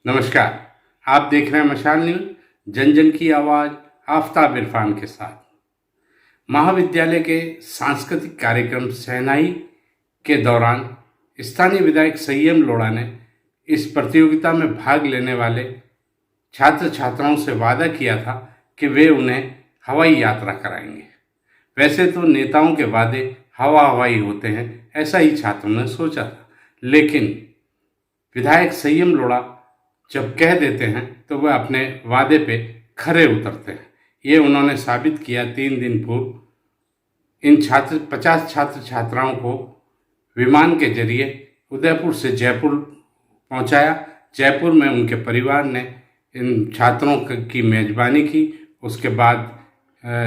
नमस्कार, आप देख रहे हैं मशाल न्यूज, जन जन की आवाज, आफताब इरफान के साथ। महाविद्यालय के सांस्कृतिक कार्यक्रम शहनाई के दौरान स्थानीय विधायक संयम लोढ़ा ने इस प्रतियोगिता में भाग लेने वाले छात्र छात्राओं से वादा किया था कि वे उन्हें हवाई यात्रा कराएंगे। वैसे तो नेताओं के वादे हवाई होते हैं, ऐसा ही छात्रों ने सोचा था, लेकिन विधायक संयम लोढ़ा जब कह देते हैं तो वह अपने वादे पे खरे उतरते हैं। ये उन्होंने साबित किया। 3 दिन पूर्व इन 50 छात्र छात्राओं को विमान के जरिए उदयपुर से जयपुर पहुंचाया। जयपुर में उनके परिवार ने इन छात्रों की मेज़बानी की। उसके बाद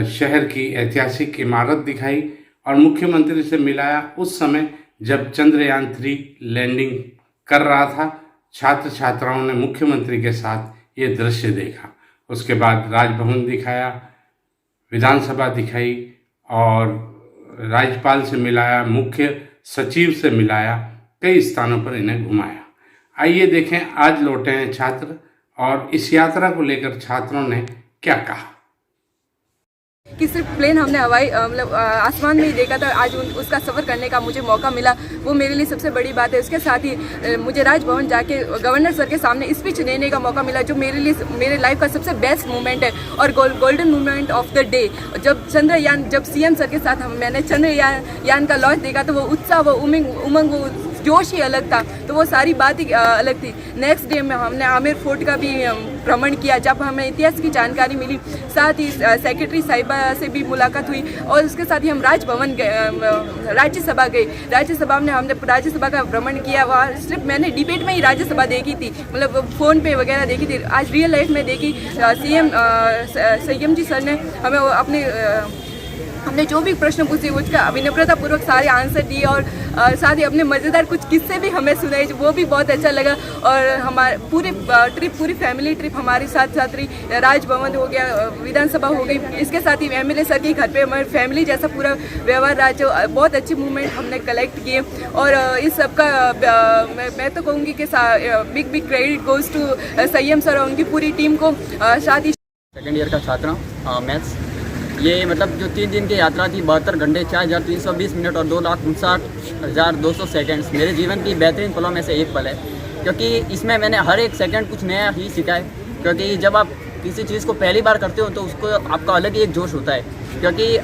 शहर की ऐतिहासिक इमारत दिखाई और मुख्यमंत्री से मिलाया। उस समय जब चंद्रयान 3 लैंडिंग कर रहा था, छात्र छात्राओं ने मुख्यमंत्री के साथ ये दृश्य देखा। उसके बाद राजभवन दिखाया, विधानसभा दिखाई और राज्यपाल से मिलाया, मुख्य सचिव से मिलाया, कई स्थानों पर इन्हें घुमाया। आइए देखें, आज लौटे हैं छात्र और इस यात्रा को लेकर छात्रों ने क्या कहा। कि सिर्फ प्लेन हमने हवाई मतलब आसमान में ही देखा था, आज उसका सफ़र करने का मुझे मौका मिला, वो मेरे लिए सबसे बड़ी बात है। उसके साथ ही मुझे राजभवन जाके गवर्नर सर के सामने स्पीच देने का मौका मिला, जो मेरे लिए मेरे लाइफ का सबसे बेस्ट मोमेंट है और golden moment of the day. जब सीएम सर के साथ मैंने चंद्रयान का लॉन्च देखा तो वो उत्साह, वो उमंग, वो जोश ही अलग था। तो वो सारी बात ही अलग थी। नेक्स्ट डे में हमने आमेर फोर्ट का भी भ्रमण किया, जब हमें इतिहास की जानकारी मिली। साथ ही सेक्रेटरी साहिबा से भी मुलाकात हुई और उसके साथ ही हम राजभवन गए, राज्यसभा गए। राज्यसभा में हमने राज्यसभा का भ्रमण किया। वहाँ सिर्फ मैंने डिबेट में ही राज्यसभा देखी थी, मतलब फ़ोन पे वगैरह देखी थी। आज रियल लाइफ में देखी। सीएम संयम जी सर ने हमें हमने जो भी प्रश्न पूछे उसका विनम्रतापूर्वक सारे आंसर दिए और साथ ही अपने मज़ेदार कुछ किस्से भी हमें सुनाए, वो भी बहुत अच्छा लगा। और हमारे पूरी फैमिली ट्रिप हमारे साथ रही। राजभवन हो गया, विधानसभा हो गई, इसके साथ ही एमएलए सर के घर पे हमारी फैमिली जैसा पूरा व्यवहार रहा, जो बहुत अच्छे मूवमेंट हमने कलेक्ट किए। और इस सब का मैं तो कहूँगी कि बिग क्रेडिट गोज़ टू संयम सर और उनकी पूरी टीम को। साथ ही सेकेंड ईयर का छात्र हूँ, मैथ्स। ये मतलब जो 3 दिन की यात्रा थी, 72 घंटे 4320 मिनट और 2,59,200 सेकेंड्स मेरे जीवन की बेहतरीन पलों में से एक पल है, क्योंकि इसमें मैंने हर एक सेकंड कुछ नया ही सीखा है। क्योंकि जब आप किसी चीज़ को पहली बार करते हो तो उसको आपका अलग ही एक जोश होता है, क्योंकि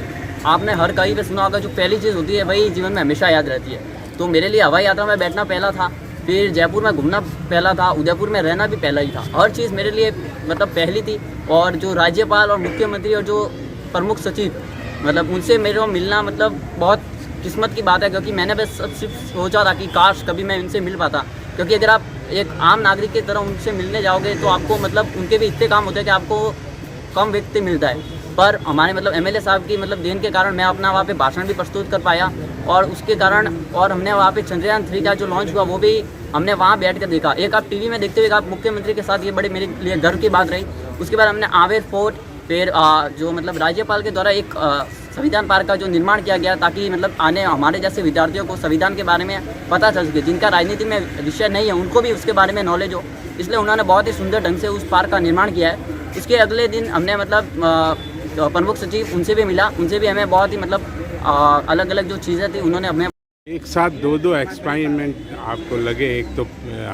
आपने हर कहीं पे सुना होगा जो पहली चीज़ होती है वही जीवन में हमेशा याद रहती है। तो मेरे लिए हवाई यात्रा में बैठना पहला था, फिर जयपुर में घूमना पहला था, उदयपुर में रहना भी पहला ही था। हर चीज़ मेरे लिए मतलब पहली थी। और जो राज्यपाल और मुख्यमंत्री और जो प्रमुख सचिव, मतलब उनसे मेरे को मिलना मतलब बहुत किस्मत की बात है, क्योंकि मैंने बस सिर्फ सोचा था कि काश कभी मैं उनसे मिल पाता। क्योंकि अगर आप एक आम नागरिक की तरह उनसे मिलने जाओगे तो आपको मतलब उनके भी इतने काम होते हैं कि आपको कम व्यक्ति मिलता है। पर हमारे मतलब एमएलए साहब की मतलब देन के कारण मैं अपना वहाँ पे भाषण भी प्रस्तुत कर पाया और उसके कारण, और हमने वहाँ पे चंद्रयान 3 का जो लॉन्च हुआ वो भी हमने वहाँ बैठ कर देखा। एक आप टीवी में देखते हुए, आप मुख्यमंत्री के साथ, ये बड़े मेरे लिए गर्व की बात रही। उसके बाद हमने आमेर फोर्ट, फिर जो मतलब राज्यपाल के द्वारा एक संविधान पार्क का जो निर्माण किया गया, ताकि मतलब आने हमारे जैसे विद्यार्थियों को संविधान के बारे में पता चल सके, जिनका राजनीति में विषय नहीं है उनको भी उसके बारे में नॉलेज हो। इसलिए उन्होंने बहुत ही सुंदर ढंग से उस पार्क का निर्माण किया है। उसके अगले दिन हमने मतलब प्रमुख सचिव, उनसे भी मिला, उनसे भी हमें बहुत ही मतलब अलग अलग जो चीज़ें थी उन्होंने हमें एक साथ दो एक्सपेरिमेंट आपको लगे, एक तो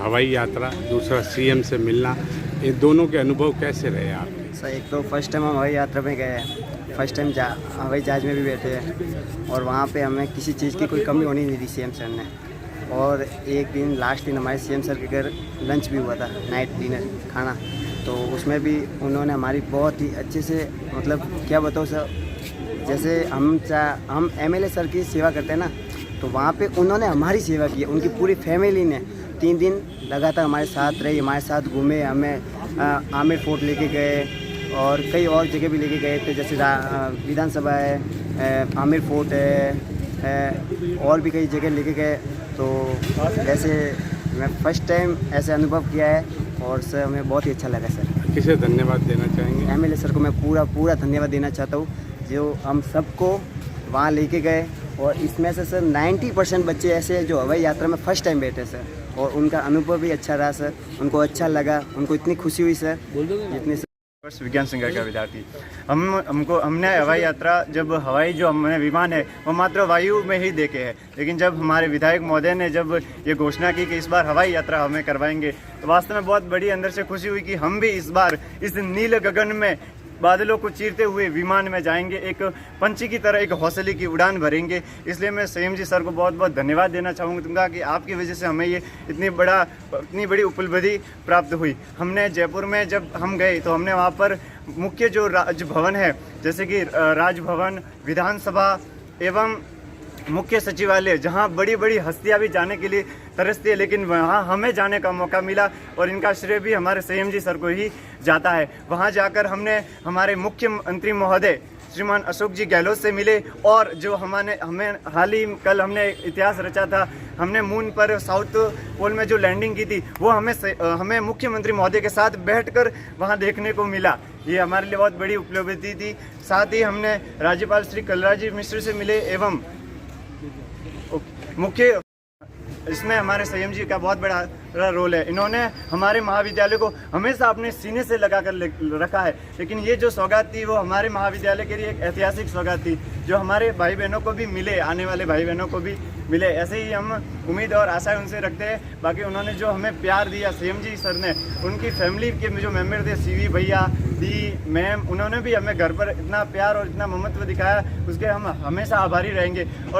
हवाई यात्रा, दूसरा सीएम से मिलना, इन दोनों के अनुभव कैसे रहे आपके? सर, एक तो फर्स्ट टाइम हम हवाई यात्रा में गए हैं, फर्स्ट टाइम हवाई जहाज में भी बैठे हैं और वहाँ पे हमें किसी चीज़ की कोई कमी होनी नहीं दी सीएम सर ने। और एक दिन लास्ट दिन हमारे सीएम सर के घर लंच भी हुआ था, नाइट डिनर खाना, तो उसमें भी उन्होंने हमारी बहुत ही अच्छे से, मतलब क्या बताओ सर, जैसे हम एमएलए सर की सेवा करते हैं ना, तो वहाँ पे उन्होंने हमारी सेवा की। उनकी पूरी फैमिली ने 3 दिन लगातार हमारे साथ रही, हमारे साथ घूमे, हमें आमेर फोर्ट लेके गए और कई और जगह भी लेके गए थे, जैसे विधानसभा है, आमेर फोर्ट है, और भी कई जगह लेके गए। तो ऐसे मैं फर्स्ट टाइम ऐसे अनुभव किया है और सर हमें बहुत ही अच्छा लगा। सर, किसे धन्यवाद देना चाहेंगे? एमएलए सर को मैं पूरा धन्यवाद देना चाहता हूँ, जो हम सबको वहाँ लेके गए और इसमें से सर 90% बच्चे ऐसे हैं जो हवाई यात्रा में फर्स्ट टाइम बैठे सर, और उनका अनुभव भी अच्छा रहा सर, उनको अच्छा लगा, उनको इतनी खुशी हुई सर जितनी वर्ष विज्ञान संकाय का विद्यार्थी। हमने हवाई यात्रा, जब हवाई जो हमने विमान है वो मात्र वायु में ही देखे हैं, लेकिन जब हमारे विधायक महोदय ने जब ये घोषणा की कि इस बार हवाई यात्रा हमें करवाएंगे, तो वास्तव में बहुत बड़ी अंदर से खुशी हुई कि हम भी इस बार इस नील गगन में बादलों को चीरते हुए विमान में जाएंगे, एक पंछी की तरह एक हौसले की उड़ान भरेंगे। इसलिए मैं संयम जी सर को बहुत बहुत धन्यवाद देना चाहूँगा कि आपकी वजह से हमें ये इतनी बड़ी उपलब्धि प्राप्त हुई। हमने जयपुर में जब हम गए तो हमने वहाँ पर मुख्य जो राजभवन है, जैसे कि राजभवन, विधानसभा एवं मुख्य सचिवालय, जहां बड़ी बड़ी हस्तियां भी जाने के लिए तरसती है, लेकिन वहां हमें जाने का मौका मिला और इनका श्रेय भी हमारे संयम जी सर को ही जाता है। वहां जाकर हमने हमारे मुख्यमंत्री महोदय श्रीमान अशोक जी गहलोत से मिले, और जो हमें हाल ही कल हमने इतिहास रचा था, हमने मून पर साउथ पोल में जो लैंडिंग की थी वो हमें मुख्यमंत्री महोदय के साथ बैठकर वहां देखने को मिला। ये हमारे लिए बहुत बड़ी उपलब्धि थी। साथ ही हमने राज्यपाल श्री कलराज मिश्र से मिले एवं मुख्य इसमें हमारे संयम जी का बहुत बड़ा रोल है। इन्होंने हमारे महाविद्यालय को हमेशा अपने सीने से लगा कर रखा है, लेकिन ये जो सौगात थी वो हमारे महाविद्यालय के लिए एक ऐतिहासिक सौगात थी, जो हमारे भाई बहनों को भी मिले, आने वाले भाई बहनों को भी मिले। ऐसे ही हम उम्मीद और आशाएं उनसे रखते हैं। बाकी उन्होंने जो हमें प्यार दिया संयम जी सर ने, उनकी फैमिली के जो मेम्बर थे, सीवी भैया, दी मैम, उन्होंने भी हमें घर पर इतना प्यार और इतना ममत्व दिखाया, उसके हम हमेशा आभारी रहेंगे। और